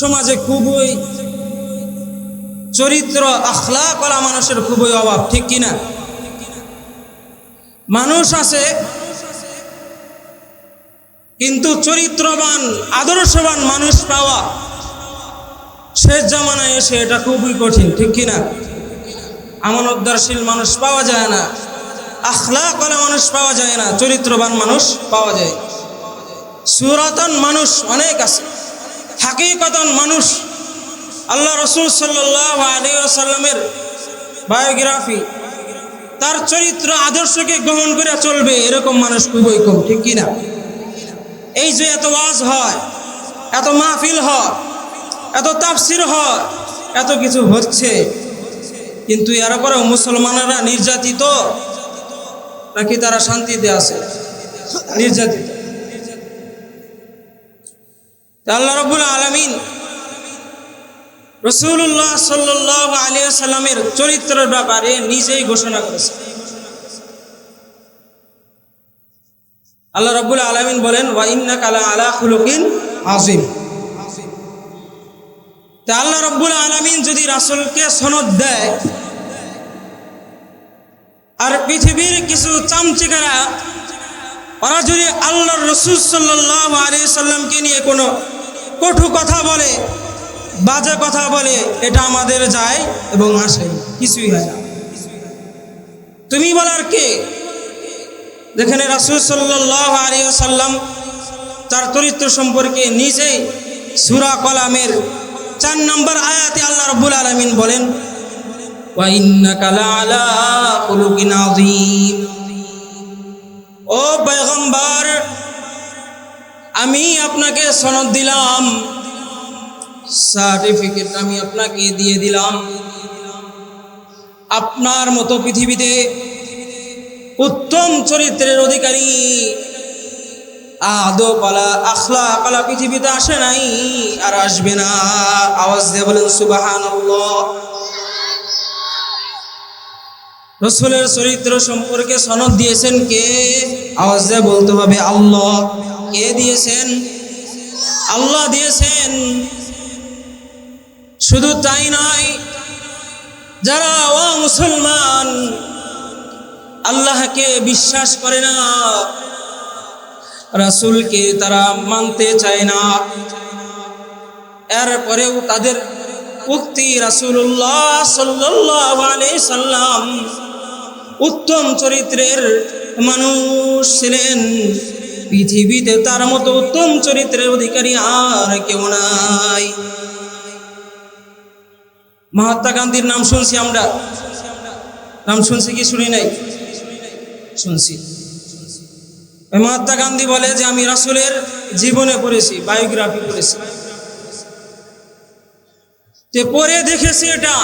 সমাজে খুবই চরিত্র আখলাক ওয়ালা মানুষের খুবই অভাব, ঠিক কিনা? মানুষ আছে কিন্তু চরিত্রবান আদর্শবান মানুষ পাওয়া শেষ জামানায় এসে এটা খুবই কঠিন, ঠিক কিনা? আমানতদারশীল মানুষ পাওয়া যায় না, আখলাক ওয়ালা মানুষ পাওয়া যায় না, চরিত্রবান মানুষ পাওয়া যায়। সুরাতন মানুষ অনেক আছে, হাকিকতন মানুষ আল্লাহ রসুল সাল্লাল্লাহু আলাইহি ওয়াসাল্লামের বায়োগ্রাফি, তার চরিত্র আদর্শকে গ্রহণ করে চলবে এরকম মানুষ খুবই কম, ঠিক কিনা? এই যে এত ওয়াজ হয়, এত মাহফিল হয়, এত তাফসির হয়, এত কিছু হচ্ছে, কিন্তু এর পরেও মুসলমানেরা নির্যাতিত নাকি তারা শান্তিতে আছে? নির্যাতিত। আল্লাহ রাব্বুল আলামিন রাসূলুল্লাহ সাল্লাল্লাহু আলাইহি ওয়াসাল্লামের চরিত্রের ব্যাপারে নিজেই ঘোষণা করেছেন। আল্লাহ রাব্বুল আলামিন বলেন, ওয়া ইন্নাকা আলা খুলুকিন আযীম। তা আল্লাহ রাব্বুল আলামিন যদি রাসূলকে সনদ দেয়, আর পৃথিবীর কিছু চামচিকারা ওরা যদি আল্লাহর রাসূল সাল্লাল্লাহু আলাইহি সাল্লামকে নিয়ে কোনো কটু কথা বলে, বাজে কথা বলে, এটা আমাদের যায় এবং আসে, কিছুই হয় না। তুমি বলার কে? যেখানে রাসূল সাল্লাল্লাহু আলাইহি ওয়াসাল্লাম তার চরিত্র সম্পর্কে নিজেই সূরা কলামের 4 নম্বর আয়াতে আল্লাহ রাব্বুল আলামিন বলেন, ওয়া ইন্নাকা লাআলা খুলুকিন আযীম। ও পয়গম্বর, আমি আপনাকে সনদ দিলাম, সার্টিফিকেট আমি আপনাকে দিয়ে দিলাম, আপনার মতো পৃথিবীতে উত্তম চরিত্রের অধিকারী আদবওয়ালা আখলাকওয়ালা পৃথিবীতে আসে নাই, আর আসবে না। আওয়াজ দিয়ে বলেন সুবহানাল্লাহ। রাসূলের চরিত্র সম্পর্কে সনদ দিয়েছেন কে? আওয়াজ দিয়ে বলতে হবে আল্লাহ। কে দিয়েছেন? আল্লাহ দিয়েছেন। শুধু তাই নয়, যারা মুসলমান আল্লাহকে বিশ্বাস করে না, রাসূলকে তারা মানতে চায় না, এরপরেও তাদের উক্তি রাসূলুল্লাহ সাল্লাল্লাহু আলাইহি সাল্লাম উত্তম চরিত্রের মানুষ ছিলেন, পৃথিবীতে তার মতো উত্তম চরিত্রের অধিকারী আর কেউ নাই। মহাত্মা গান্ধীর নাম শুনছি আমরা, নাম শুনছি কি শুনি নাই? শুনছি। মহাত্মা গান্ধী বলে যে আমি রাসূলের জীবনে পড়েছি, বায়োগ্রাফি পড়েছি, যে পড়ে দেখেছি এটা,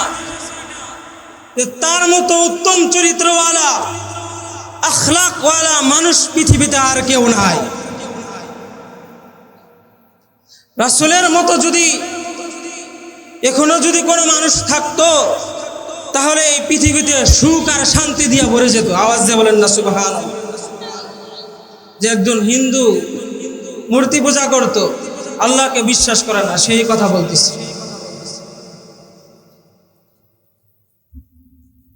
তার মতো উত্তম চরিত্রওয়ালা আখলাকওয়ালা মানুষ পৃথিবীতে আর কেউ নাই। রাসূলের মতো যদি এখনো যদি কোনো মানুষ থাকতো, তাহলে এই পৃথিবীতে সুখ আর শান্তি দিয়ে ভরে যেত। আওয়াজ দিয়ে বলেন না সুবহানাল্লাহ। যে একজন হিন্দু মূর্তি পূজা করত, আল্লাহকে বিশ্বাস করে না, সেই কথা বলতেছি।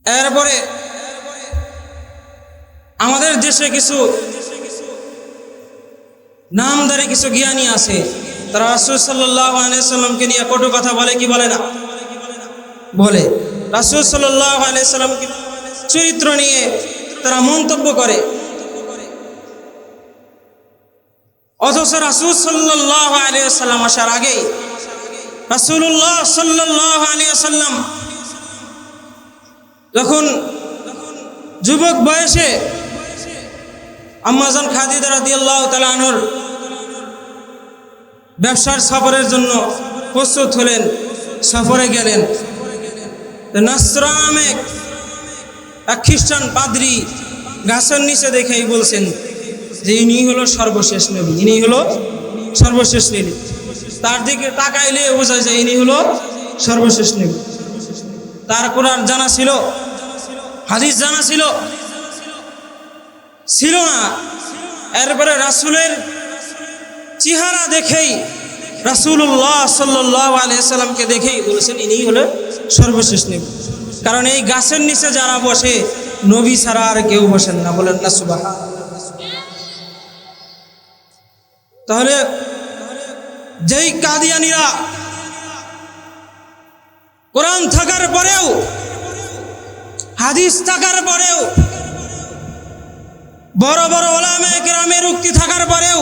এরপরে আমাদের দেশে কিছু নামধারী কিছু জ্ঞানী আছে, তারা রাসূল সাল্লাল্লাহু আলাইহি সাল্লামকে নিয়ে কটু কথা বলে কি বলে না? বলে। রাসূল সাল্লাল্লাহু আলাইহি সাল্লামকে চরিত্র নিয়ে তারা মন্তব্য করে, অথচ রাসূল সাল্লাল্লাহু আলাইহি সাল্লাম আসার আগে রাসূলুল্লাহ সাল্লাল্লাহু আলাইহি সাল্লাম যখন যুবক বয়সে আম্মা জান খাদিজা রাদিয়াল্লাহু তাআলা আনহার ব্যবসার সফরের জন্য প্রস্তুত হলেন, সফরে গেলেন। নাসরা নামে এক খ্রিস্টান পাদ্রী গাছের নিচে দেখেই বলছেন যে ইনি হলো সর্বশেষ নবী, ইনি হলো সর্বশেষ নবী। তার দিকে তাকাইলে বোঝা যায় ইনি হলো সর্বশেষ নবী। তার কোরআন জানা ছিল, হাদিস জানা ছিল না। এরপরে রাসূলের চেহারা দেখেই রাসূলুল্লাহ সাল্লাল্লাহু আলাইহি সাল্লামকে দেখেই বলেছেন ইনিই হলো সর্বশেষ নবী। কারণ এই গাছের নিচে যারা বসে নবী ছাড়া আর কেউ বসেন না, বলেন না সুবহানাল্লাহ। তাহলে যেই কাদিয়ানীরা কোরআন থাকার পরেও, হাদিস থাকার পরেও, বড় বড় উলামায়ে কেরামের উক্তি থাকার পরেও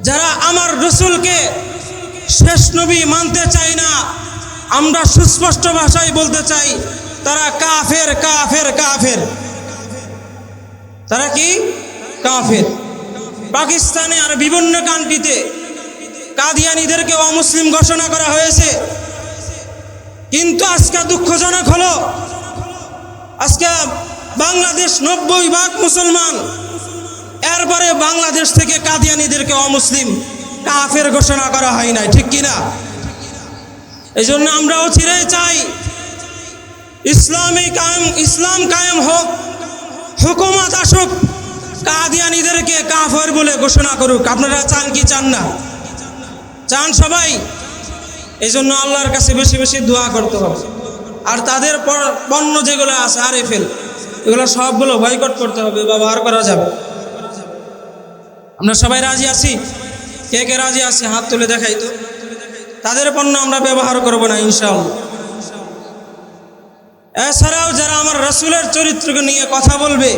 যারা আমার রাসূলকে শেষ নবী মানতে চায় না, আমরা সুস্পষ্ট ভাষায় বলতে চাই তারা কাফের, কাফের, কাফের। তারা কি? কাফের। পাকিস্তানে আর বিভিন্ন কান্ট্রিতে কাদিয়ানীদেরকে অমুসলিম ঘোষণা করা হয়েছে। কিন্তু আজকে দুঃখজনক হলো, আজকে বাংলাদেশ 90% মুসলমান, এরপরে বাংলাদেশ থেকে কাদিয়ানীদেরকে অমুসলিম কাফের ঘোষণা করা হয় নাই, ঠিক কিনা? এই জন্য আমরা চিরাই চাই ইসলাম কায়েম হোক, হুকুমত আসুক, কাদিয়ানীদেরকে কাফের বলে ঘোষণা করুক। আপনারা চান কি চান না? চান সবাই। এই জন্য আল্লাহর কাছে বেশি বেশি দোয়া করতে হবে। আর তাদের পণ্য যেগুলো আছে আরএফএল, এগুলো সবগুলো বয়কট করতে হবে, ব্যবহার করা যাবে। আমরা সবাই রাজি আছি? কে কে রাজি আছে হাত তুলে দেখাই তো। তাদের পণ্য আমরা ব্যবহার করব না ইনশাআল্লাহ। এছাড়াও যারা আমার রাসূলের চরিত্রকে নিয়ে কথা বলবে,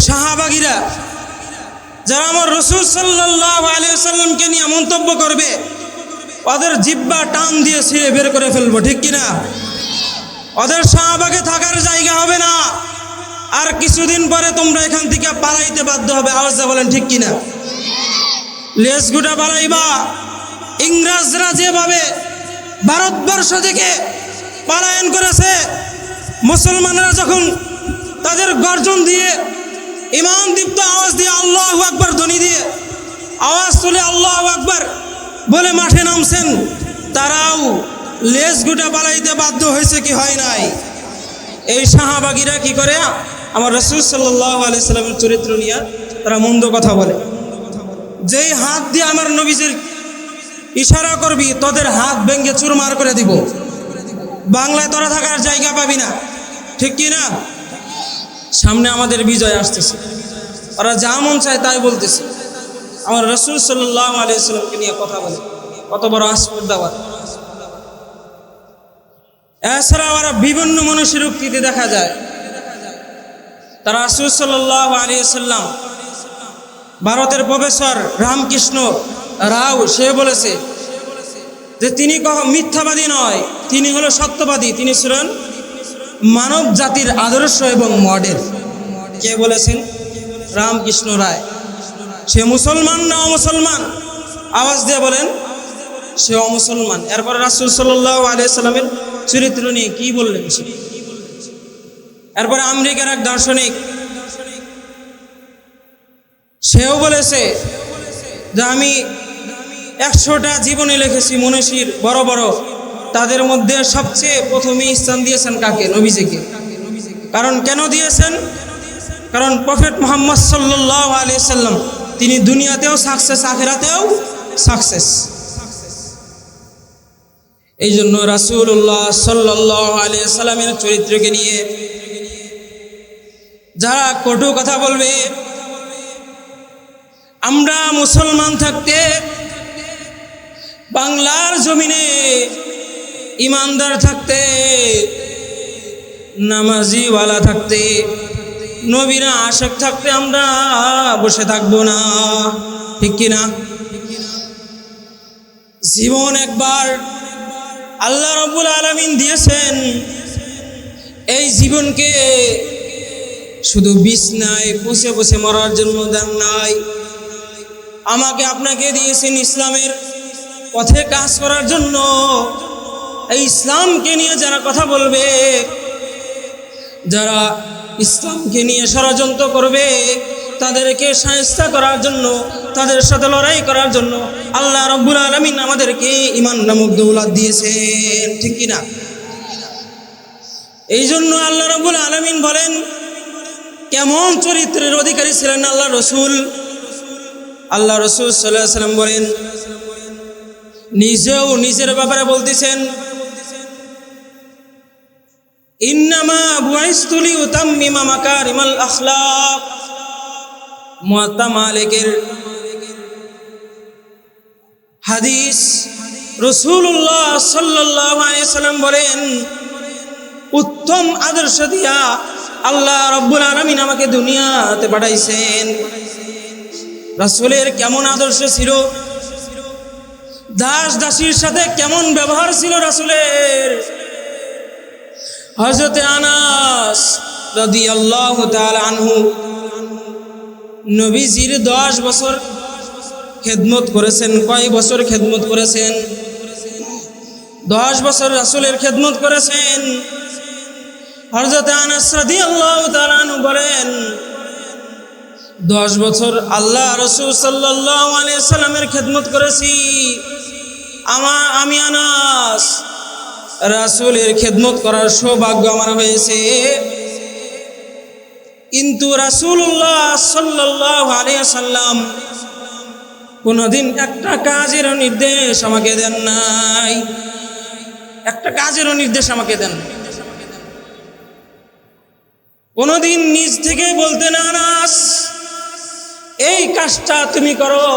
সাহাবাগীরা যারা আমার রাসূল সাল্লাল্লাহু আলাইহি ওয়াসাল্লামকে নিয়ে মন্তব্য করবে, ওদের জিহ্বা টান দিয়ে ছিঁড়ে বের করে ফেলবো, ঠিক কিনা? ওদের শাহবাগে থাকার জায়গা হবে না। আর কিছুদিন পরে তোমরা এখান থেকে পালাইতে বাধ্য হবে। আওয়াজে বলেন ঠিক কিনা? লেজ গুটা পালাইবা। ইংরেজরা যেভাবে ভারতবর্ষ থেকে পলায়ন করেছে, মুসলমানরা যখন তাদের গর্জন দিয়ে, ইমান দীপ্ত আওয়াজ দিয়ে, আল্লাহু আকবার ধ্বনি দিয়ে আওয়াজ তুলে আল্লাহু আকবার বলে মাঠে নামছেন, তারাও লেজ গুটা পালাইতে বাধ্য হয়েছে কি হয় নাই? এই সাহাবাগীরা কি করে? আমার রাসূল সাল্লাল্লাহু আলাইহি সাল্লামের চরিত্র নিয়ে তারা মন্দ কথা বলে। যেই হাত দিয়ে আমার নবীজির ইশারা করবি, তোদের হাত ভেঙে চুরমার করে দিব। বাংলায় তোরা থাকার জায়গা পাবি না, ঠিক কি না? সামনে আমাদের বিজয় আসতেছে, ওরা যা মন চায় তাই বলতেছে। আমার রাসূল সাল্লাল্লাহু আলাইহি সাল্লামকে নিয়ে কথা বলে, কত বড় আসপর্দাবাদ। এছাড়াও ওরা বিভিন্ন মানুষের উক্তিতে দেখা যায় তারা রাসূল সাল্লাল্লাহু আলাইহি সাল্লাম, ভারতের প্রফেসর রামকৃষ্ণ রাও, সে বলেছে যে তিনি মিথ্যাবাদী নয়, তিনি হলো সত্যবাদী, তিনি ছিলেন মানব জাতির আদর্শ এবং মডেল। কে বলেছেন? রামকৃষ্ণ রায়। সে মুসলমান না অমুসলমান? আওয়াজ দিয়ে বলেন। সে অমুসলমান। এরপরে রাসূল সাল্লাল্লাহু আলাইহি সাল্লামের চরিত্র নিয়ে কি বললেন সে? এরপরে আমেরিকার এক দার্শনিক, সেও বলেছে যে আমি 100টা জীবনী লিখেছি মনীষীর বড় বড়, তাদের মধ্যে সবচেয়ে প্রথমে স্থান দিয়েছেন কাকে? নবীজিকে। কারণ কেন দিয়েছেন? কারণ প্রফেট মুহাম্মদ সাল্লাল্লাহু আলাইহি সাল্লাম তিনি দুনিয়াতেও সাকসেস, আখিরাতেও সাকসেস। এই জন্য রাসূলুল্লাহ সাল্লাল্লাহু আলাইহি সাল্লামের চরিত্রকে নিয়ে যারা কটু কথা বলবে, আমরা মুসলমান থাকতে, বাংলার জমিনে ইমানদার থাকতে, নামাজিওয়ালা থাকতে, নবীরা আশিক থাকতে আমরা বসে থাকবো না, ঠিক কিনা? জীবন একবার আল্লাহ রাব্বুল আলামিন দিয়েছেন। এই জীবনকে শুধু বিছনায় বসে বসে মরার জন্য দেন নাই, আমাকে আপনাকে দিয়েছেন ইসলামের পথে কাজ করার জন্য। এই ইসলামকে নিয়ে যারা কথা বলবে, যারা ইসলামকে নিয়ে ষড়যন্ত্র করবে, তাদেরকে শায়েস্তা করার জন্য, তাদের সাথে লড়াই করার জন্য আল্লাহ রাব্বুল আলামিন আমাদেরকে ঈমান নামক দৌলত দিয়েছেন, ঠিক কিনা? এই জন্য আল্লাহ রাব্বুল আলামিন বলেন, কেমন চরিত্রের অধিকারী ছিলেন আল্লাহ রসুল? আল্লাহ রসুল সাল্লাল্লাহু আলাইহি ওয়াসাল্লাম বলেন, নিজেও নিজের ব্যাপারে বলতেছেন, ইন্নামা বুইসতু লিউতাম্মিমা মাকারিমাল আখলাক। মুয়াত্তা মালিকের হাদিস, রাসূলুল্লাহ সাল্লাল্লাহু আলাইহি সাল্লাম বলেন, উত্তম আদর্শ দিয়া আল্লাহ রাব্বুল আলামিন আমাকে দুনিয়াতে পাঠাইছেন। রাসূলের কেমন আদর্শ ছিল, দাস দাসীর সাথে কেমন ব্যবহার ছিল রাসূলের। হযরত আনাস রাদিয়াল্লাহু তাআলা আনহু নবীজির 10 বছর খেদমত করেছেন। কয় বছর খেদমত করেছেন? 10 বছর রাসূলের খেদমত করেছেন। হযরত আনাস রাদিয়াল্লাহু তাআলা আনহু বলেন, 10 বছর আল্লাহ রাসূল সাল্লাল্লাহু আলাইহি সাল্লামের খেদমত করেছি। আমি আনাস, রাসূলের খেদমত করার সৌভাগ্য আমার হয়েছে। কিন্তু রাসূলুল্লাহ সাল্লাল্লাহু আলাইহি সাল্লাম কোনদিন একটা কাজের নির্দেশ আমাকে দেন নাই। একটা কাজেরও নির্দেশ আমাকে দেন। কোনদিন নিজ থেকে বলতেন, আনাস এই কাজটা তুমি করো,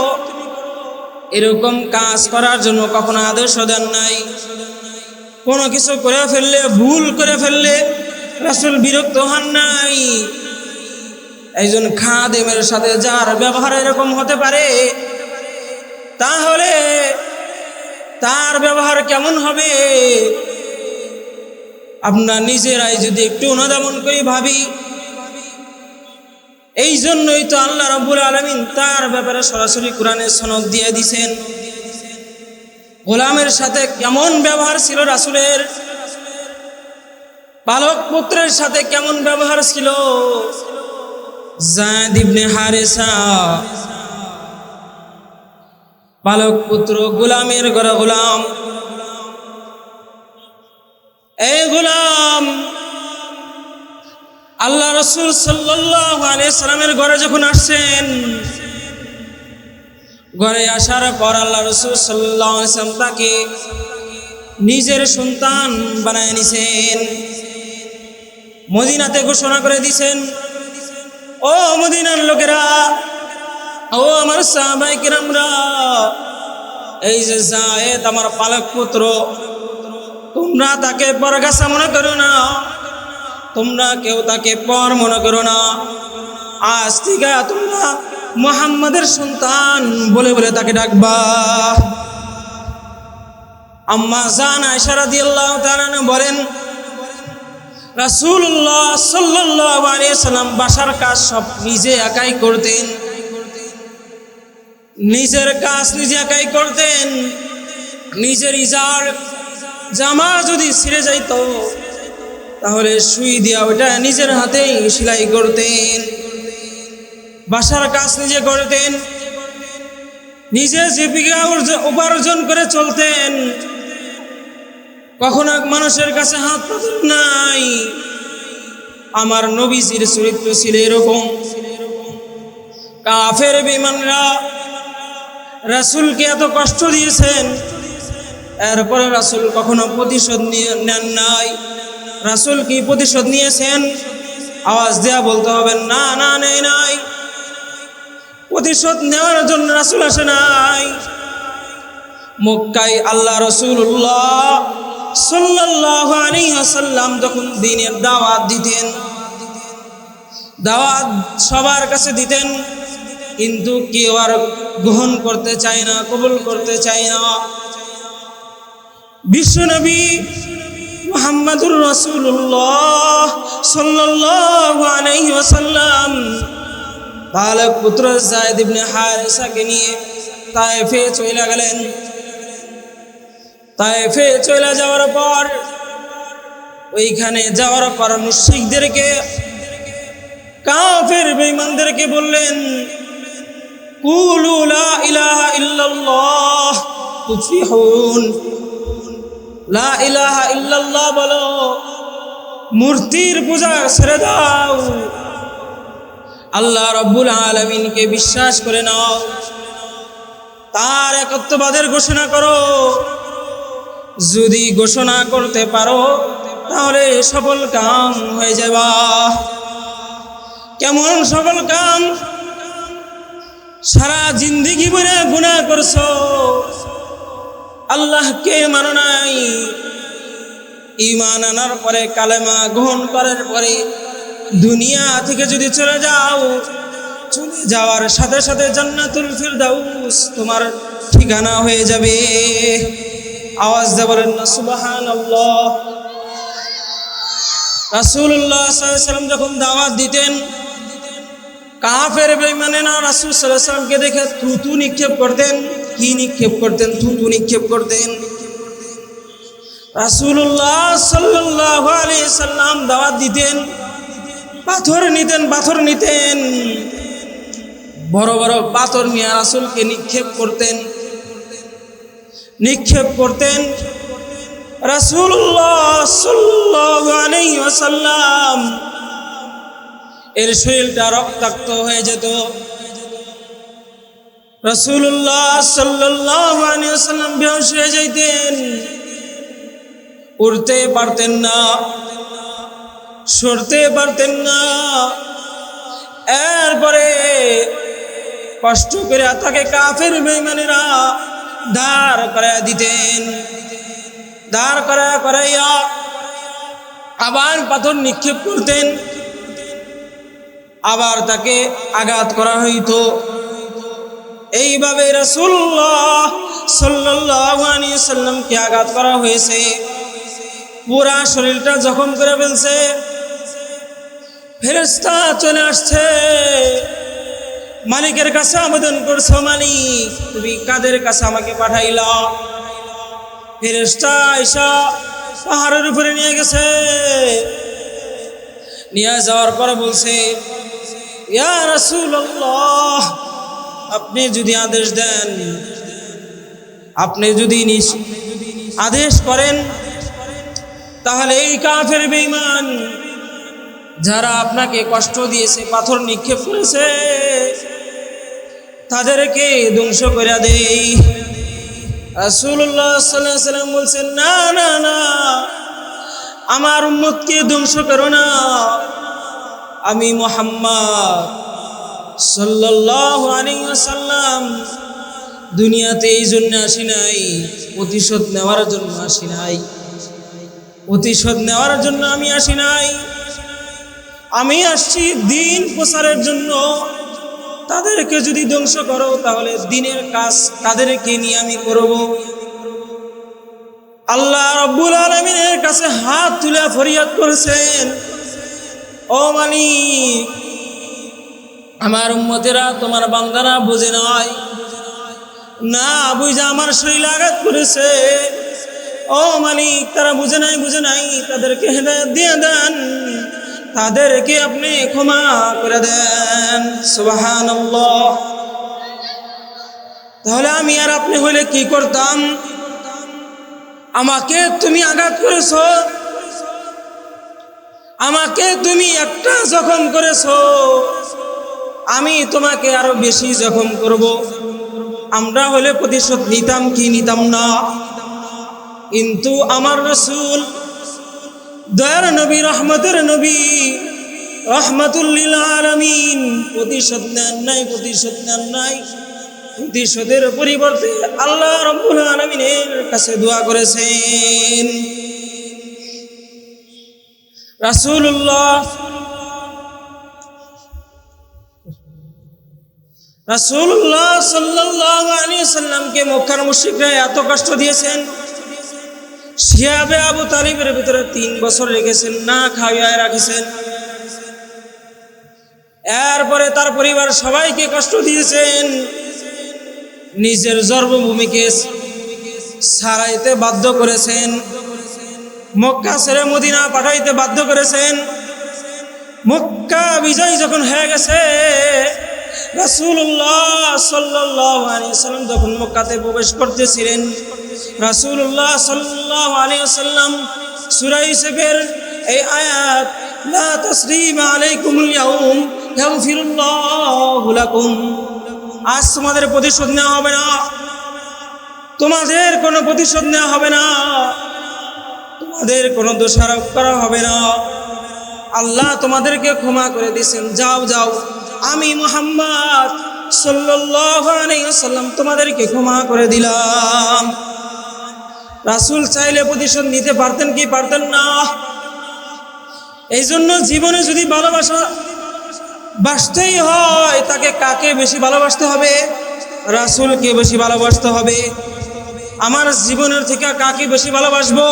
এরকম কাজ করার জন্য কখনো আদেশ দেন নাই। কোনো কিছু করে ফেললে, ভুল করে ফেললে রাসূল বিরক্ত হন নাই। একজন খাদেমের সাথে যার ব্যবহার এরকম হতে পারে, তাহলে তার ব্যবহার কেমন হবে? আপনার নিজেরাই যদি একটু অনুধাবন করে ভাবি। এই জন্যই তো আল্লাহ রাব্বুল আলামিন তার ব্যাপারে সরাসরি কোরআনে সনদ দিয়ে দিয়েছেন। গোলামের সাথে কেমন ব্যবহার ছিল রাসূলের, পালক পুত্রের সাথে কেমন ব্যবহার ছিল। যায়েদ ইবনে হারেসা পালক পুত্র, গোলামের ঘরে গোলাম। এই গোলাম আল্লাহ রাসূল সাল্লাল্লাহু আলাইহি সাল্লামের ঘরে যখন আসছেন, ঘরে আসার পর আল্লাহ রাসূল সাল্লাল্লাহু আলাইহি সাল্লাম তাকে নিজের সন্তান বানায় নিছেন। মদিনাতে ঘোষণা করে দিয়েছেন, ও মদিনার লোকেরা, ও আমার সাহাবায়ে কিরামরা, এই যে যায়েদ আমার পালক পুত্র, তোমরা তাকে পরগাছা মনে করো না, তোমরা কেউ তাকে পর মনে করো না। আজ থেকে তোমরা মুহাম্মাদের সন্তান বলে বলে তাকে ডাকবা। আম্মা জান আয়েশা রাদিয়াল্লাহু তাআলা বলেন, রাসূলুল্লাহ সাল্লাল্লাহু আলাইহি সাল্লাম বাসার কাজ সব নিজে একাই করতেন। নিজের কাজ নিজে একাই করতেন। নিজের ইজার জামা যদি ছিঁড়ে যাইত, তাহলে সুই দিয়া ওটা নিজের হাতেই সেলাই করতেন। বাসার কাজ নিজে করতেন। নিজে জীবিকা উপার্জন করে চলতেন। কখনো মানুষের কাছে হাত পাতেন নাই। আমার নবীজির চরিত্র ছিল এরকম। কাফের বেঈমানরা রাসূলকে এত কষ্ট দিয়েছেন, এরপরে রাসূল কখনো প্রতিশোধ নেন নাই। রাসূল কি প্রতিশোধ নিয়েছেন? আওয়াজ দেয়া বলতে হবে, না না, নেই নাই। প্রতিশোধ নেওয়ার জন্য রাসূল আসে নাই। মক্কায় আল্লাহ রাসূলুল্লাহ সাল্লাল্লাহু আলাইহি ওয়াসাল্লাম যখন দ্বীনের দাওয়াত দিতেন, দাওয়াত সবার কাছে দিতেন, কিন্তু কেউ আর গ্রহণ করতে চায় না, কবুল করতে চায় না। বিশ্বনবী মুহাম্মদুর রাসূলুল্লাহ সাল্লাল্লাহু আলাইহি ওয়াসাল্লাম পালক পুত্র যায়েদ ইবনে হারেসাকে নিয়ে তায়েফে চলে গেলেন। তায়েফে চলে যাওয়ার পর, ওইখানে যাওয়ার পর মুশরিকদেরকে, কাফের বেঈমানদেরকে বললেন, কুলু লা ইলাহা ইল্লাল্লাহ তুফলিহুন। লা ইলাহা ইল্লাল্লাহ বলো, মূর্তির পূজা ছেড়ে দাও, আল্লাহ রাব্বুল আলামিনকে বিশ্বাস করে নাও। তার একত্ববাদের ঘোষণা করো। যদি ঘোষণা করতে পারো তাহলে সফল কাম হয়ে যাবা। কেমন সফল কাম? সারা জিন্দেগি ভরে গুনাহ করছো, আল্লাহকে মানো নাই, ঈমান আনার পরে কালেমা গ্রহণ করার পরে দুনিয়া থেকে যদি চলে যাও, চলে যাওয়ার সাথে সাথে জান্নাতুল ফিরদাউস তোমার ঠিকানা হয়ে যাবে। আওয়াজ দিয়ে বলেন না সুবহানাল্লাহ। রাসূলুল্লাহ সাল্লাল্লাহু আলাইহি ওয়াসাল্লাম যখন দাওয়াত দিতেন, কাফের বেঈমানেরা রাসূল সাল্লাল্লাহু আলাইহি ওয়াসাল্লামকে দেখে থুতু নিক্ষেপ করতেন। কি নিক্ষেপ করতেন? থুতু নিক্ষেপ করতেন। রাসূলুল্লাহ সাল্লাল্লাহু আলাইহি ওয়াসাল্লাম দাওয়াত দিতেন, পাথর নিতেন, বড় বড় পাথর নিয়ে রাসূলকে নিক্ষেপ করতেন। রাসূলুল্লাহ সাল্লাল্লাহু আলাইহি ওয়াসাল্লাম এর শরীরটা রক্তাক্ত হয়ে যেত। রাসূলুল্লাহ সাল্লাল্লাহু আলাইহি ওয়াসাল্লাম বেহুশ হয়ে যাইতেন, উঠতে পারতেন না, সরতে পারতেন না। এরপরে কষ্ট করে তাকে কাফের বেঈমানেরা দাঁড় করাইয়া দিতেন। দাঁড় করাইয়া আবার পাথর নিক্ষেপ করতেন, আবার তাকে আঘাত করা হইতো। এইভাবে রাসূলুল্লাহ সাল্লাল্লাহু আলাইহি ওয়াসাল্লামকে আঘাত করা হয়েছে, পুরা শরীরটা জখম করে ফেলছে। ফেরেশতা চলে আসছে, মালিকের কাছে আবেদন করছো, মালিক তুমি কাদের কাছে আমাকে পাঠাইলা? ফেরেশতা আয়েশা পাহাড়ের উপরে নিয়ে গেছে। নিয়ে যাওয়ার পর বলছে, ইয়া রাসূলুল্লাহ, আপনি যদি আদেশ দেন, আপনি যদি আদেশ করেন, তাহলে এই কাফের বেঈমান যারা আপনাকে কষ্ট দিয়েছে, পাথর নিক্ষেপ করেছে, তাদেরকে ধ্বংস করে দেই। রাসূলুল্লাহ সাল্লাল্লাহু আলাইহি ওয়াসাল্লাম বলছেন, না না না, আমার উম্মতকে ধ্বংস করো না। আমি মুহাম্মদ সাল্লাল্লাহু আলাইহি ওয়াসাল্লাম দুনিয়াতে এই জন্য আসি নাই, প্রতিশোধ নেওয়ার জন্য আসি নাই। প্রতিশোধ নেওয়ার জন্য আমি আসি নাই, আমি আসছি দিন প্রচারের জন্য। তাদেরকে যদি ধ্বংস করো তাহলে দিনের কাজ তাদেরকে নিয়ে আমি করব। আল্লাহ রাব্বুল আলামিনের কাছে হাত তুলে ফরিয়াদ করেছেন, ও মালিক, আমার উম্মতেরা তোমার বান্দারা বুঝে নয়, না বুঝে আমার শরীরে আঘাত করেছে। ও মালিক, তারা বুঝে নাই, তাদেরকে হেদায়েত দিয়ে দেন, তাদেরকে আপনি ক্ষমা করে দেন। সুবহানাল্লাহ। তাহলে আমি আর আপনি হলে কি করতাম? আমাকে তুমি আঘাত করেছো, আমাকে তুমি একটা জখম করেছো, আমি তোমাকে আরো বেশি জখম করব। আমরা হলে প্রতিশোধ নিতাম কি নিতাম না? কিন্তু আমার রাসূল, দয়ার নবী, রহমতের নবী, রহমাতুল লিল আলামিন প্রতিশোধ নেন নাই। প্রতিশোধের পরিবর্তে আল্লাহ রাব্বুল আলামিনের কাছে দোয়া করেছেন। রাসূলুল্লাহ সাল্লাল্লাহু আলাইহি ওয়াসাল্লামকে মক্কার মুশরিকরা এত কষ্ট দিয়েছেন, শিয়াবে আবু তালিবের ভিতরে 3 বছর রেখেছেন, না খাওয়াইয়া রাখেছেন। এরপরে তার পরিবার সবাইকে কষ্ট দিয়েছেন, নিজের জন্মভূমিকে ছাড়াইতে বাধ্য করেছেন, মক্কা ছেড়ে মদিনা পাঠাইতে বাধ্য করেছেন। মক্কা বিজয় যখন হয়ে গেছে, রাসূলুল্লাহ সাল্লাল্লাহু আলাইহি ওয়াসাল্লাম যখন মক্কাতে প্রবেশ করতেছিলেন, রাসূলুল্লাহ সাল্লাল্লাহু আলাইহি ওয়াসাল্লাম সূরা ইউসুফের এই আয়াত, লা তাসরিমা আলাইকুমুল ইয়াউম ইয়াগফিরুল্লাহু লাকুম, আজ তোমাদের প্রতিশোধ নেওয়া হবে না, তোমাদের কোনো প্রতিশোধ নেওয়া হবে না, তোমাদের কোনো দোষারোপ করা হবে না। আল্লাহ তোমাদেরকে ক্ষমা করে দিয়েছেন, যাও যাও, আমি মুহাম্মদ সাল্লাল্লাহু আলাইহি ওয়াসাল্লাম তোমাদেরকে ক্ষমা করে দিলাম। রাসূল চাইলে প্রতিশোধ নিতে পারতেন কি পারতেন না? এই জন্য জীবনে যদি ভালোবাসা বাসতেই হয়, তাকে কাকে বেশি ভালোবাসতে হবে? রাসূলকে বেশি ভালোবাসতে হবে। আমার জীবনের থেকে কাকে বেশি ভালোবাসবো?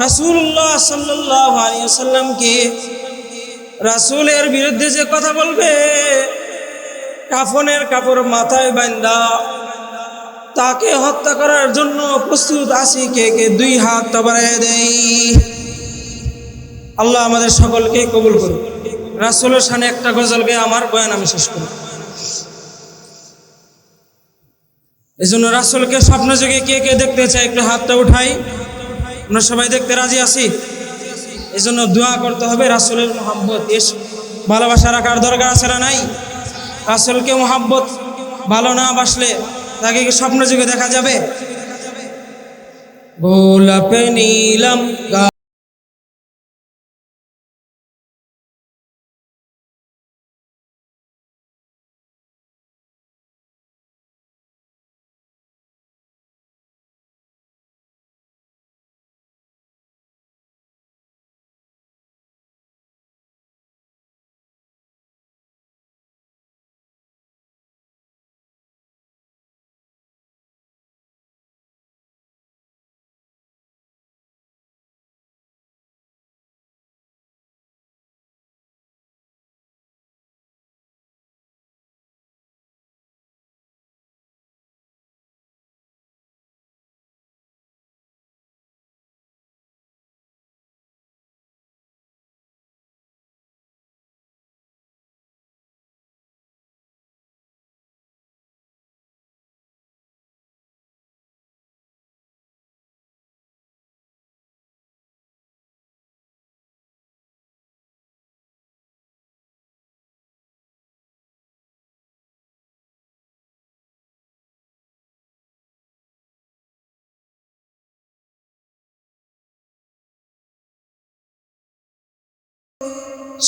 রাসূলুল্লাহ সাল্লাল্লাহু আলাইহি ওয়াসাল্লামকে। রাসূলের বিরুদ্ধে যে কথা বলবে, কাফনের কাপড় মাথায় বাঁধা তাকে হত্যা করার জন্য প্রস্তুত আছি কে কে? দুই হাত বাড়ায় দেই। আল্লাহ আমাদের সকলকে কবুল করুন। রাসূলের শানে একটা গজল গেয়ে আমার বয়ান আমি শেষ করি। এই জন্য রাসূলকে স্বপ্ন যুগে কে কে দেখতে চাই একটু হাতটা উঠাই। আমরা সবাই দেখতে রাজি আছি। এই জন্য দোয়া করতে হবে, রাসূলের মহব্বত ভালোবাসা রাখার দরকার আছে না নাই? রাসূলকে মহব্বত ভালো না বাসলে তাকে কি স্বপ্ন যুগে দেখা যাবে? গোলাপে নীলম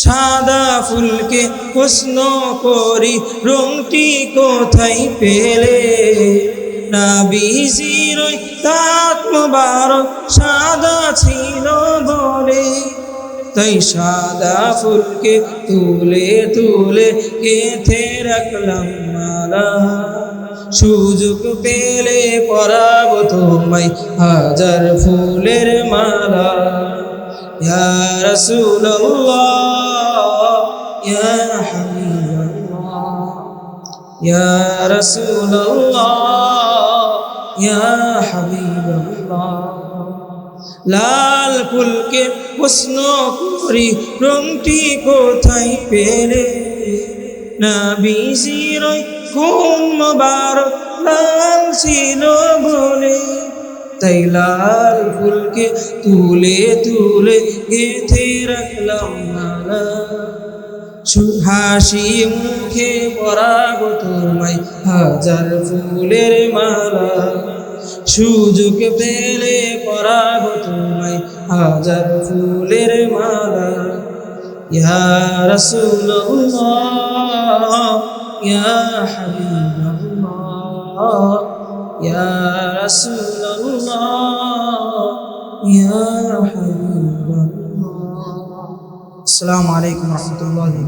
সাদা ফুলকে প্রশ্ন করি, রংটি কোথায় পেলে? নবীজির ওই দাঁত মোবারক সাদা ছিল বলে, তাই সাদা ফুলকে তুলে তুলে গেঁথে রাখলাম মালা। সুযোগ পেলে পরাবো তোমায় হাজার ফুলের মালা। ইয়া রাসূলুল্লাহ, ইয়া হাবিবাল্লাহ, ইয়া রাসূলুল্লাহ, ইয়া হাবিবাল্লাহ। লাল ফুলকে প্রশ্ন করি, রংটি কোথায় পেলে? নবীজির ওই খুন মোবারক লাল ছিল বলে, তাই লাল ফুলকে তুলে তুলে গেঁথে রাখলাম মালা। হাসি মুখে পরাবো তোমায় হাজার ফুলের মালা। সুযোগ পেলে পরাবো তোমায় হাজার ফুলের মালা। ইয়া রাসূলুল্লাহ, ইয়া হাবিবাল্লাহ, ইয়া রাসূলুল্লাহ, ইয়া হাবিবাল্লাহ। আসসালামু আলাইকুম ওয়া রাহমাতুল্লাহি।